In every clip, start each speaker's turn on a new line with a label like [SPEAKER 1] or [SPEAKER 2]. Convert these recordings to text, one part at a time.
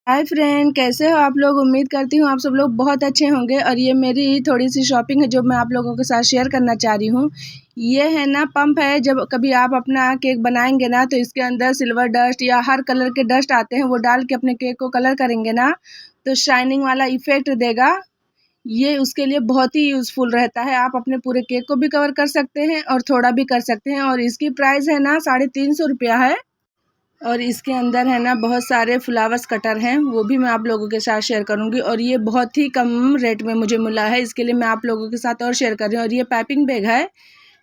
[SPEAKER 1] Hi friend, कैसे हो आप लोग। उम्मीद करती हूँ आप सब लोग बहुत अच्छे होंगे। और ये मेरी थोड़ी सी शॉपिंग है जो मैं आप लोगों के साथ शेयर करना चाह रही हूँ। ये है ना पंप है। जब कभी आप अपना केक बनाएंगे ना तो इसके अंदर सिल्वर डस्ट या हर कलर के डस्ट आते हैं, वो डाल के अपने केक को कलर करेंगे ना तो शाइनिंग वाला इफेक्ट देगा। ये उसके लिए बहुत ही यूज़फुल रहता है। आप अपने पूरे केक को भी कवर कर सकते हैं और थोड़ा भी कर सकते हैं। और इसकी प्राइस है ना 350 रुपया है। और इसके अंदर है ना बहुत सारे फ्लावर्स कटर हैं, वो भी मैं आप लोगों के साथ शेयर करूंगी। और ये बहुत ही कम रेट में मुझे मिला है, इसके लिए मैं आप लोगों के साथ और शेयर कर रही हूँ। और ये पाइपिंग बैग है।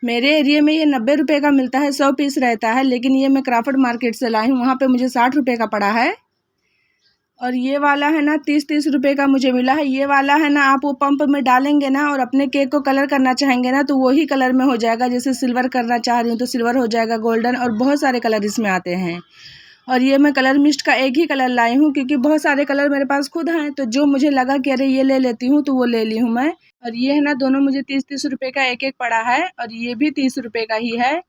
[SPEAKER 1] मेरे एरिया में ये 90 रुपये का मिलता है, 100 पीस रहता है। लेकिन ये मैं क्राफर्ड मार्केट से लाई हूँ, वहाँ पे मुझे 60 रुपये का पड़ा है। और ये वाला है ना 30-30 रुपये का मुझे मिला है। ये वाला है ना आप वो पंप में डालेंगे ना और अपने केक को कलर करना चाहेंगे ना तो वही कलर में हो जाएगा। जैसे सिल्वर करना चाह रही हूँ तो सिल्वर हो जाएगा, गोल्डन, और बहुत सारे कलर इसमें आते हैं। और ये मैं कलर मिस्ट का एक ही कलर लाई हूँ क्योंकि बहुत सारे कलर मेरे पास खुद हैं, तो जो मुझे लगा कि अरे ये ले लेती हूँ तो वो ले ली हूँ मैं। और ये है ना दोनों मुझे 30-30 रुपये का एक एक पड़ा है, और ये भी 30 रुपये का ही है।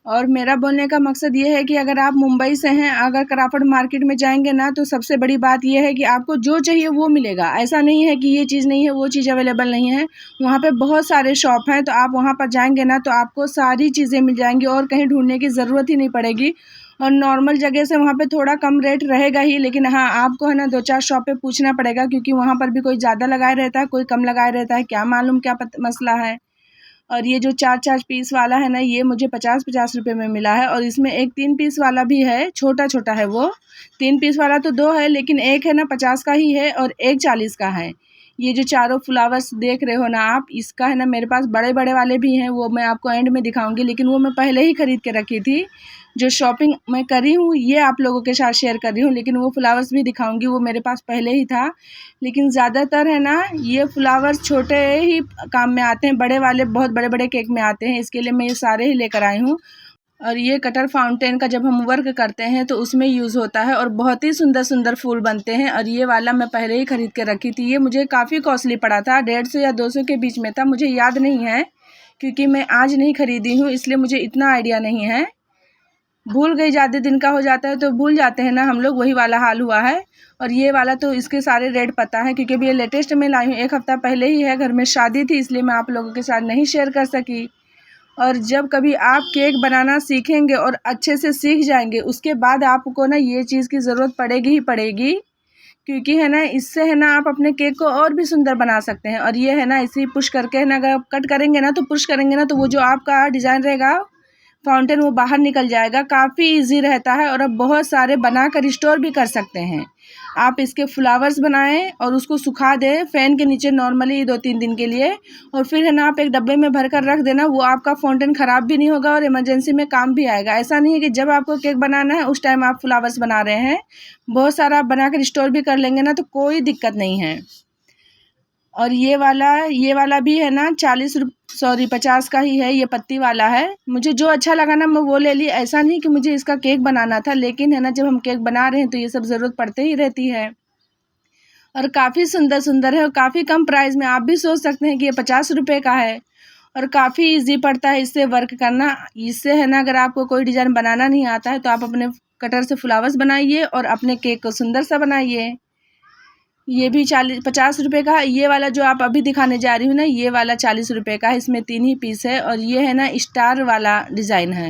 [SPEAKER 1] और मेरा बोलने का मकसद ये है कि अगर आप मुंबई से हैं, अगर क्राफर्ड मार्केट में जाएंगे ना तो सबसे बड़ी बात ये है कि आपको जो चाहिए वो मिलेगा। ऐसा नहीं है कि ये चीज़ नहीं है, वो चीज़ अवेलेबल नहीं है। वहाँ पे बहुत सारे शॉप हैं, तो आप वहाँ पर जाएंगे ना तो आपको सारी चीज़ें मिल जाएंगी और कहीं ढूंढने की ज़रूरत ही नहीं पड़ेगी। और नॉर्मल जगह से वहाँ पे थोड़ा कम रेट रहेगा ही, लेकिन हाँ आपको है ना 2-4 शॉप पे पूछना पड़ेगा क्योंकि वहाँ पर भी कोई ज़्यादा लगाए रहता है, कोई कम लगाए रहता है, क्या मालूम क्या मसला है। और ये जो 4-4 पीस वाला है ना ये मुझे 50-50 रुपये में मिला है। और इसमें एक 3 पीस वाला भी है, छोटा छोटा है वो। 3 पीस वाला तो 2 है, लेकिन एक है ना 50 का ही है और एक 40 का है। ये जो चारों फ्लावर्स देख रहे हो ना आप, इसका है ना मेरे पास बड़े बड़े वाले भी हैं, वो मैं आपको एंड में दिखाऊंगी। लेकिन वो मैं पहले ही खरीद के रखी थी। जो शॉपिंग मैं करी हूँ ये आप लोगों के साथ शेयर कर रही हूँ, लेकिन वो फ्लावर्स भी दिखाऊंगी, वो मेरे पास पहले ही था। लेकिन ज़्यादातर है ना ये फ्लावर्स छोटे ही काम में आते हैं, बड़े वाले बहुत बड़े बड़े केक में आते हैं, इसके लिए मैं ये सारे ही लेकर आई हूँ। और ये कटर फाउंटेन का जब हम वर्क करते हैं तो उसमें यूज़ होता है और बहुत ही सुंदर सुंदर फूल बनते हैं। और ये वाला मैं पहले ही ख़रीद के रखी थी। ये मुझे काफ़ी कॉस्टली पड़ा था, 150 या 200 के बीच में था, मुझे याद नहीं है क्योंकि मैं आज नहीं ख़रीदी हूँ, इसलिए मुझे इतना आइडिया नहीं है। भूल गई, ज़्यादा दिन का हो जाता है तो भूल जाते हैं ना हम लोग, वही वाला हाल हुआ है। और ये वाला तो इसके सारे रेट पता है क्योंकि अभी ये लेटेस्ट में लाई हूँ, 1 हफ़्ता पहले ही है। घर में शादी थी इसलिए मैं आप लोगों के साथ नहीं शेयर कर सकी। और जब कभी आप केक बनाना सीखेंगे और अच्छे से सीख जाएंगे उसके बाद आपको ना ये चीज़ की ज़रूरत पड़ेगी ही पड़ेगी, क्योंकि है ना इससे है ना आप अपने केक को और भी सुंदर बना सकते हैं। और ये है ना इसी पुश करके है ना, अगर आप कट करेंगे ना तो पुश करेंगे ना तो वो जो आपका डिज़ाइन रहेगा फाउंटेन वो बाहर निकल जाएगा। काफ़ी इजी रहता है और अब बहुत सारे बनाकर स्टोर भी कर सकते हैं। आप इसके फ्लावर्स बनाएं और उसको सुखा दें फ़ैन के नीचे नॉर्मली 2-3 दिन के लिए, और फिर है ना आप एक डब्बे में भर कर रख देना। वो आपका फाउंटेन ख़राब भी नहीं होगा और इमरजेंसी में काम भी आएगा। ऐसा नहीं है कि जब आपको केक बनाना है उस टाइम आप फ्लावर्स बना रहे हैं, बहुत सारा आप बनाकर स्टोर भी कर लेंगे ना तो कोई दिक्कत नहीं है। और ये वाला भी है ना 50 का ही है, ये पत्ती वाला है। मुझे जो अच्छा लगा ना मैं वो ले ली। ऐसा नहीं कि मुझे इसका केक बनाना था, लेकिन है ना जब हम केक बना रहे हैं तो ये सब ज़रूरत पड़ते ही रहती है। और काफ़ी सुंदर सुंदर है और काफ़ी कम प्राइस में। आप भी सोच सकते हैं कि ये 50 रुपये का है और काफ़ी इजी पड़ता है इससे वर्क करना। इससे है ना अगर आपको कोई डिज़ाइन बनाना नहीं आता है तो आप अपने कटर से फ्लावर्स बनाइए और अपने केक को सुंदर सा बनाइए। ये भी 50 रुपये का है। ये वाला जो आप अभी दिखाने जा रही हूँ ना ये वाला 40 रुपये का है। इसमें 3 ही पीस है और ये है ना स्टार वाला डिज़ाइन है।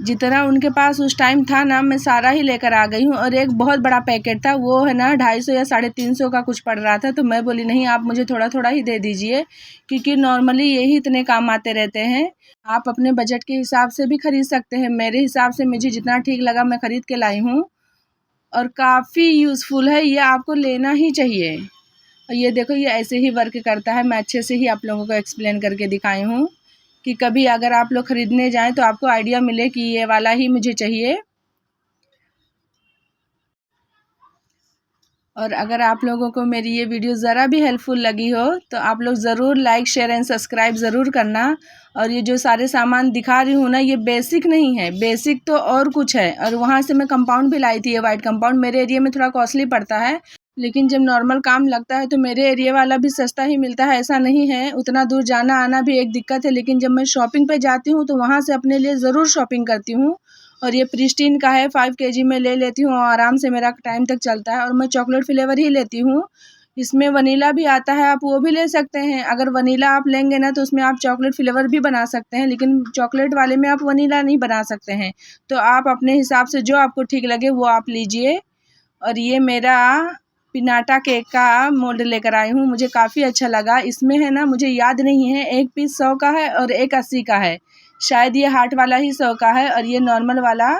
[SPEAKER 1] जितना उनके पास उस टाइम था ना मैं सारा ही लेकर आ गई हूँ। और एक बहुत बड़ा पैकेट था, वो है ना 250 या 350 का कुछ पड़ रहा था, तो मैं बोली नहीं आप मुझे थोड़ा थोड़ा ही दे दीजिए क्योंकि नॉर्मली यही इतने काम आते रहते हैं। आप अपने बजट के हिसाब से भी ख़रीद सकते हैं। मेरे हिसाब से मुझे जितना ठीक लगा मैं ख़रीद के लाई हूँ और काफ़ी यूज़फुल है, ये आपको लेना ही चाहिए। और ये देखो ये ऐसे ही वर्क करता है। मैं अच्छे से ही आप लोगों को एक्सप्लेन करके दिखाई हूँ कि कभी अगर आप लोग ख़रीदने जाएं तो आपको आइडिया मिले कि ये वाला ही मुझे चाहिए। और अगर आप लोगों को मेरी ये वीडियो ज़रा भी हेल्पफुल लगी हो तो आप लोग ज़रूर लाइक शेयर एंड सब्सक्राइब ज़रूर करना। और ये जो सारे सामान दिखा रही हूँ ना ये बेसिक नहीं है, बेसिक तो और कुछ है। और वहाँ से मैं कंपाउंड भी लाई थी, ये वाइट कंपाउंड मेरे एरिया में थोड़ा कॉस्टली पड़ता है, लेकिन जब नॉर्मल काम लगता है तो मेरे एरिया वाला भी सस्ता ही मिलता है। ऐसा नहीं है, उतना दूर जाना आना भी एक दिक्कत है, लेकिन जब मैं शॉपिंग पे जाती हूँ तो वहाँ से अपने लिए ज़रूर शॉपिंग करती हूँ और ये प्रिस्टीन का है, 5 केजी में ले लेती हूँ और आराम से मेरा टाइम तक चलता है। और मैं चॉकलेट फ्लेवर ही लेती हूँ। इसमें वनीला भी आता है, आप वो भी ले सकते हैं। अगर वनीला आप लेंगे ना तो उसमें आप चॉकलेट फ्लेवर भी बना सकते हैं, लेकिन चॉकलेट वाले में आप वनीला नहीं बना सकते हैं। तो आप अपने हिसाब से जो आपको ठीक लगे वो आप लीजिए। और ये मेरा पिनाटा केक का मोल्ड लेकर आई हूँ, मुझे काफ़ी अच्छा लगा। इसमें है ना, मुझे याद नहीं है, एक पीस 100 का है और एक 80 का है। शायद ये हार्ट वाला ही 100 का है और ये नॉर्मल वाला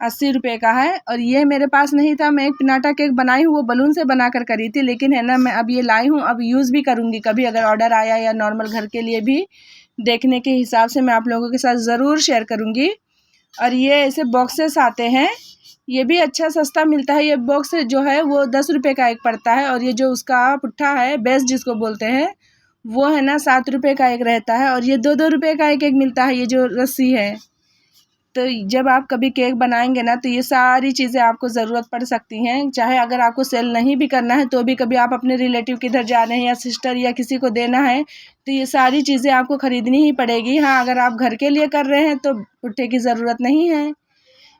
[SPEAKER 1] 80 रुपये का है। और ये मेरे पास नहीं था, मैं एक पिनाटा केक बनाई हूँ, वो बलून से बना कर करी थी, लेकिन है ना मैं अब ये लाई हूँ, अब यूज़ भी करूँगी। कभी अगर ऑर्डर आया या नॉर्मल घर के लिए भी देखने के हिसाब से मैं आप लोगों के साथ ज़रूर शेयर करूँगी। और ये ऐसे बॉक्सेस आते हैं, ये भी अच्छा सस्ता मिलता है। ये बॉक्स जो है वो 10 रुपये का एक पड़ता है और ये जो उसका पुट्ठा है, बेस जिसको बोलते हैं, वो है ना 7 रुपये का एक रहता है। और ये 2-2 रुपये का एक मिलता है, ये जो रस्सी है। तो जब आप कभी केक बनाएंगे ना तो ये सारी चीज़ें आपको ज़रूरत पड़ सकती हैं। चाहे अगर आपको सेल नहीं भी करना है तो भी कभी आप अपने रिलेटिव किधर जा रहे हैं या सिस्टर या किसी को देना है तो ये सारी चीज़ें आपको ख़रीदनी ही पड़ेगी। हाँ, अगर आप घर के लिए कर रहे हैं तो पुट्ठे की ज़रूरत नहीं है।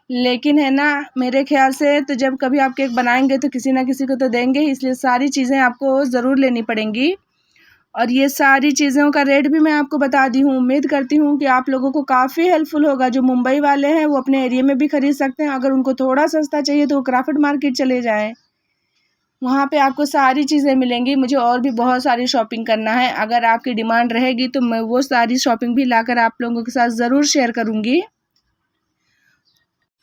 [SPEAKER 1] लेकिन है ना, मेरे ख़्याल से तो जब कभी आप केक बनाएंगे तो किसी ना किसी को तो देंगे ही, इसलिए सारी चीज़ें आपको ज़रूर लेनी पड़ेंगी। और ये सारी चीज़ों का रेट भी मैं आपको बता दी हूँ। उम्मीद करती हूँ कि आप लोगों को काफ़ी हेल्पफुल होगा। जो मुंबई वाले हैं वो अपने एरिया में भी ख़रीद सकते हैं। अगर उनको थोड़ा सस्ता चाहिए तो वो क्राफ्ट मार्केट चले जाएँ, वहाँ पे आपको सारी चीज़ें मिलेंगी। मुझे और भी बहुत सारी शॉपिंग करना है, अगर आपकी डिमांड रहेगी तो मैं वो सारी शॉपिंग भी लाकर आप लोगों के साथ ज़रूर शेयर करूँगी।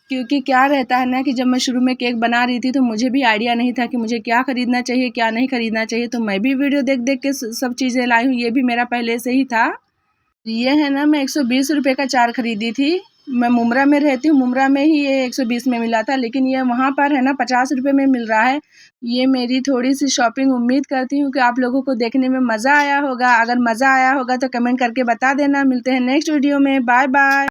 [SPEAKER 1] क्योंकि क्या रहता है ना कि जब मैं शुरू में केक बना रही थी तो मुझे भी आइडिया नहीं था कि मुझे क्या ख़रीदना चाहिए, क्या नहीं ख़रीदना चाहिए। तो मैं भी वीडियो देख देख के सब चीज़ें लाई हूँ, ये भी मेरा पहले से ही था। ये है ना, मैं 120 रुपये का 4 ख़रीदी थी। मैं मुमरा में रहती हूँ, मुमरा में ही ये 120 में मिला था, लेकिन ये वहाँ पर है ना 50 रुपये में मिल रहा है। ये मेरी थोड़ी सी शॉपिंग, उम्मीद करती हूँ कि आप लोगों को देखने में मज़ा आया होगा। अगर मज़ा आया होगा तो कमेंट करके बता देना। मिलते हैं नेक्स्ट वीडियो में, बाय बाय।